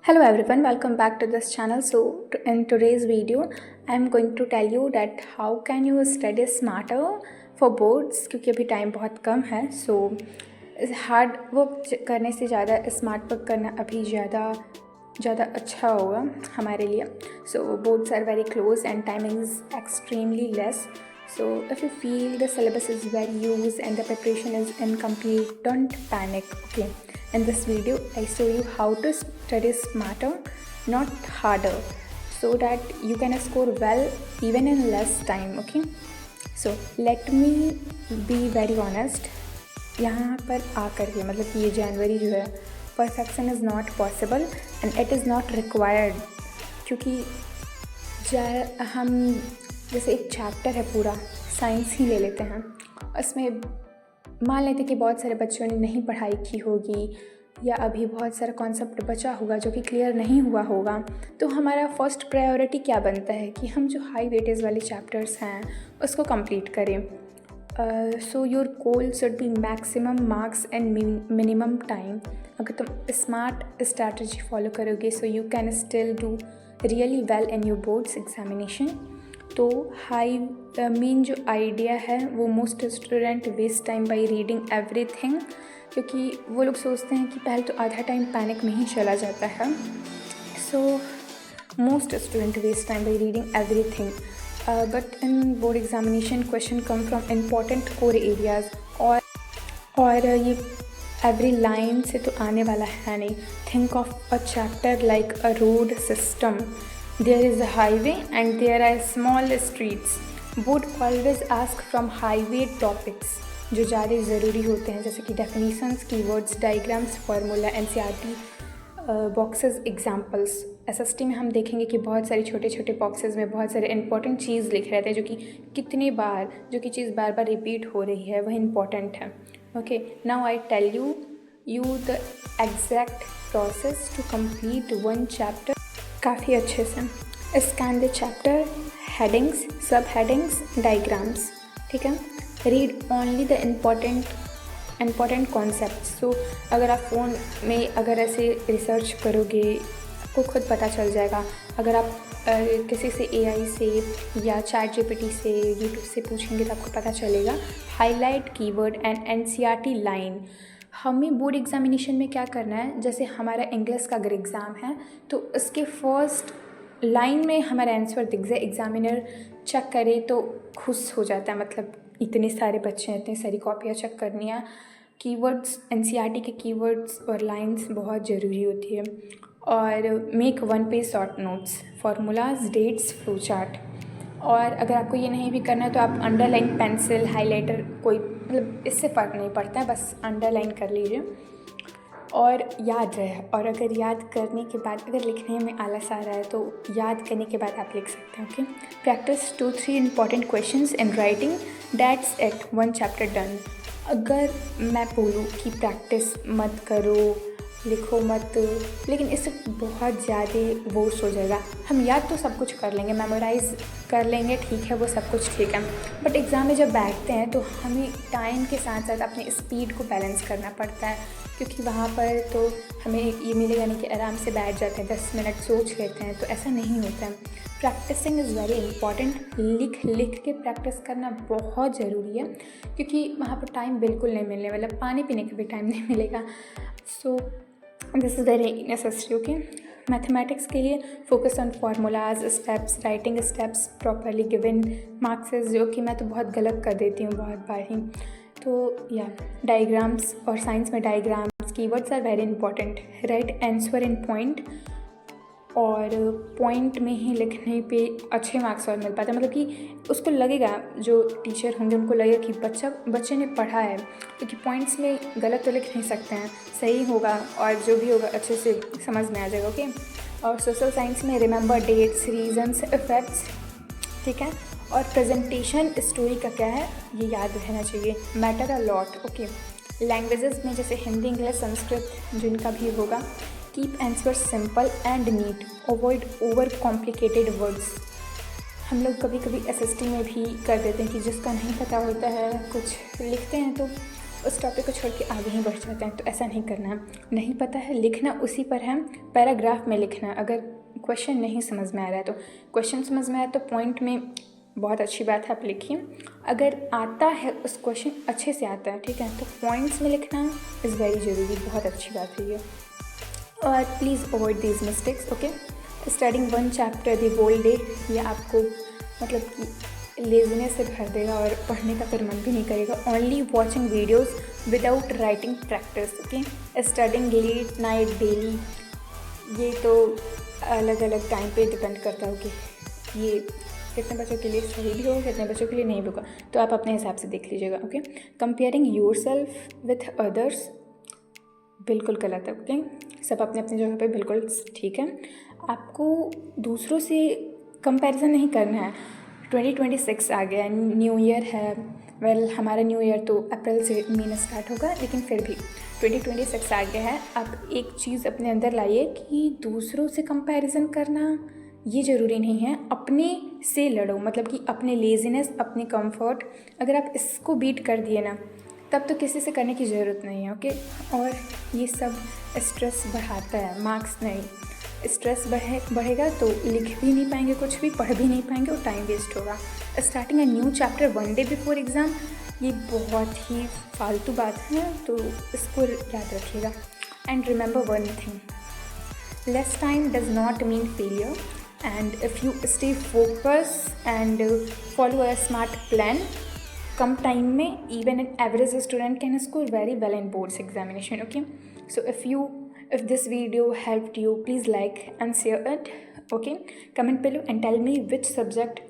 Hello everyone, welcome back to this channel. So in today's video I am going to tell you that how can you study smarter for boards, क्योंकि अभी time बहुत कम है. So hard work करने से ज़्यादा smart work करना अभी ज़्यादा अच्छा होगा हमारे लिए. So boards are very close and timing is extremely less. So if you feel the syllabus is very used and the preparation is incomplete, don't panic. Okay, in this video I show you how to study smarter, not harder, so that you can score well even in less time. Okay, so let me be very honest. यहाँ पर आकर के मतलब कि ये जनवरी जो है perfection is not possible and it is not required. क्योंकि हम जैसे एक चैप्टर है पूरा साइंस ही ले लेते हैं, उसमें मान लेते कि बहुत सारे बच्चों ने नहीं पढ़ाई की होगी या अभी बहुत सारा कॉन्सेप्ट बचा होगा जो कि क्लियर नहीं हुआ होगा. तो हमारा फर्स्ट प्रायोरिटी क्या बनता है कि हम जो हाई वेटेज वाले चैप्टर्स हैं उसको कंप्लीट करें. So your goal should be maximum marks and minimum time. अगर तुम स्मार्ट स्ट्रैटेजी फॉलो करोगे so you can still do really well in your boards examination. तो हाई मेन जो आइडिया है वो most student waste time by reading everything, क्योंकि वो लोग सोचते हैं कि पहले तो आधा टाइम पैनिक में ही चला जाता है. So most student waste time by reading everything, but in board examination question come from important core areas. और ये एवरी लाइन से तो आने वाला है नहीं. Think of a chapter like a road system. There is a highway and there are small streets. Board always ask from highway topics जो ज़्यादा ज़रूरी होते हैं, जैसे कि definitions, keywords, diagrams, formula, NCERT, boxes, examples. SST में हम देखेंगे कि बहुत सारी छोटे छोटे बॉक्सेस में बहुत सारे इंपॉर्टेंट चीज़ लिखे रहते हैं जो कि कितनी बार जो कि चीज़ बार बार रिपीट हो रही है वह इंपॉर्टेंट है. Okay, now I tell you the exact process to complete one chapter काफ़ी अच्छे से. Scan the chapter, headings, sub headings, diagrams. ठीक है, read only the important concept. So अगर आप फ़ोन में अगर ऐसे रिसर्च करोगे आपको खुद पता चल जाएगा. अगर आप किसी से AI से या ChatGPT से यूट्यूब से पूछेंगे तो आपको पता चलेगा. Highlight keyword and NCERT line. हमें बोर्ड एग्ज़ामिनेशन में क्या करना है, जैसे हमारा इंग्लिश का अगर एग्ज़ाम है तो उसके फर्स्ट लाइन में हमारा आंसर दिख जाए, एग्ज़ामिनर चेक करे तो खुश हो जाता है. मतलब इतने सारे बच्चे हैं, इतनी सारी कॉपियाँ चेक करनी है. कीवर्ड्स, NCERT के कीवर्ड्स और लाइंस बहुत ज़रूरी होती है. और make 1 page short notes, formulas, dates, flow chart. और अगर आपको ये नहीं भी करना है तो आप अंडरलाइन, पेंसिल, हाइलाइटर, कोई मतलब इससे फ़र्क नहीं पड़ता है, बस अंडरलाइन कर लीजिए और याद रहे. और अगर याद करने के बाद अगर लिखने में आलस आ रहा है तो याद करने के बाद आप लिख सकते हैं. Okay, practice 2-3 important questions in writing, that's it, 1 chapter done. अगर मैं बोलूँ कि प्रैक्टिस मत करो, लिखो मत, लेकिन इससे बहुत ज़्यादा वर्स हो जाएगा. हम याद तो सब कुछ कर लेंगे, मेमोराइज़ कर लेंगे, ठीक है, वो सब कुछ ठीक है, बट एग्ज़ाम में जब बैठते हैं तो हमें टाइम के साथ साथ अपनी स्पीड को बैलेंस करना पड़ता है. क्योंकि वहाँ पर तो हमें ये मिलेगा नहीं कि आराम से बैठ जाते हैं, 10 मिनट सोच लेते हैं, तो ऐसा नहीं होता है. Practising is very important. लिख के प्रैक्टिस करना बहुत ज़रूरी है, क्योंकि वहाँ पर टाइम बिल्कुल नहीं मिलने वाला, पानी पीने का भी टाइम नहीं मिलेगा. So this is very necessary. Okay, mathematics के लिए focus on formulas, steps, writing steps properly given marks, जो कि मैं तो बहुत गलत कर देती हूँ बहुत बार ही. तो या डायग्राम्स, और साइंस में diagrams, keywords are very important. Right answer in point, और पॉइंट में ही लिखने पे अच्छे मार्क्स और मिल पाते हैं. मतलब कि उसको लगेगा, जो टीचर होंगे उनको लगेगा कि बच्चे ने पढ़ा है, क्योंकि पॉइंट्स में गलत तो लिख नहीं सकते हैं, सही होगा और जो भी होगा अच्छे से समझ में आ जाएगा. ओके, और सोशल साइंस में रिमेंबर डेट्स, रीजन्स, इफेक्ट्स. ठीक है, और प्रेजेंटेशन स्टोरी का क्या है ये याद रहना चाहिए, matter a lot. Okay, languages में जैसे हिंदी, इंग्लिश, संस्कृत जिनका भी होगा, keep answer simple and neat, avoid over complicated words. हम लोग कभी कभी SST में भी कर देते हैं कि जिसका नहीं पता होता है कुछ लिखते हैं तो उस टॉपिक को छोड़ के आगे ही बढ़ जाते हैं। तो ऐसा नहीं करना है। नहीं पता है लिखना उसी पर है, पैराग्राफ में लिखना है। अगर क्वेश्चन नहीं समझ में आ रहा है तो क्वेश्चन समझ में आया तो पॉइंट में बहुत अच्छी बात है, आप लिखिए। अगर आता है उस क्वेश्चन अच्छे से आता है, ठीक है, तो पॉइंट्स में लिखना इज़ वेरी ज़रूरी, बहुत अच्छी बात है ये। और please avoid these mistakes, okay. Studying one chapter the whole day, ये आपको मतलब कि लेजीनेस से भर देगा और पढ़ने का फिर मन भी नहीं करेगा। Only watching videos without writing practice, okay. Studying late night daily, ये तो अलग अलग टाइम पे डिपेंड करता है कि ये कितने बच्चों के लिए सही भी होगा, कितने बच्चों के लिए नहीं भी होगा, तो आप अपने हिसाब से देख लीजिएगा, okay. Comparing your self with others बिल्कुल गलत है, ओके। सब अपने अपनी जगह पे बिल्कुल ठीक है। आपको दूसरों से कंपैरिजन नहीं करना है। 2026 आ गया, न्यू ईयर है। वेल हमारा न्यू ईयर तो अप्रैल से महीना स्टार्ट होगा, लेकिन फिर भी 2026 आ गया है। आप एक चीज़ अपने अंदर लाइए कि दूसरों से कंपैरिजन करना ये ज़रूरी नहीं है, अपने से लड़ो। मतलब कि अपने लेजीनेस, अपने कंफर्ट, अगर आप इसको बीट कर दिए ना, तब तो किसी से करने की ज़रूरत नहीं है, ओके। और ये सब स्ट्रेस बढ़ाता है, मार्क्स नहीं। स्ट्रेस बढ़ेगा तो लिख भी नहीं पाएंगे, कुछ भी पढ़ भी नहीं पाएंगे और टाइम वेस्ट होगा। Starting a new chapter one day before exam, ये बहुत ही फालतू बात है, तो इसको याद रखिएगा। And remember one thing, less time does not mean failure, and if you stay focused and follow a smart plan, come time में even an average student can score very well in boards examination, okay. So if this video helped you, please like and share it, okay. Comment below and tell me which subject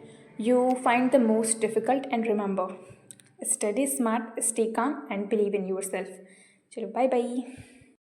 you find the most difficult, and remember, study smart, stay calm and believe in yourself. चलो, bye bye.